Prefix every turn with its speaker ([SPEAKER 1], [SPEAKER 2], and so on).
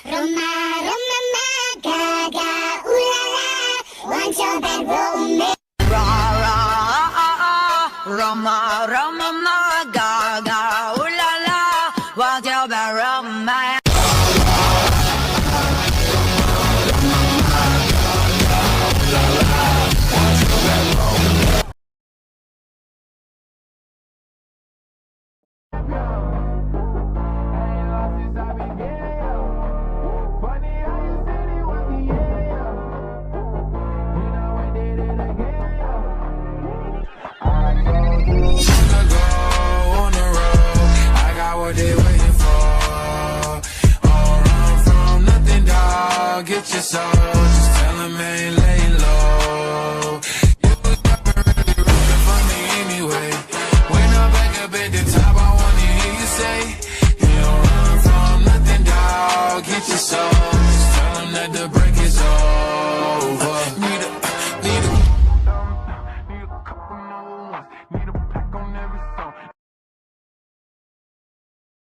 [SPEAKER 1] Roma, Roma, ma, gaga, ooh la la, want your bad romance.
[SPEAKER 2] Ra ra Roma Roma ma ga ga ooh la la, what's your bad romance?
[SPEAKER 3] They waiting for. Don't run from nothing, dog. Get your soul. Just tell them ain't laying low. You was never really rooting for me anyway. When I'm back up at the top, I wanna hear you say, you don't run from nothing, dog. Get your soul.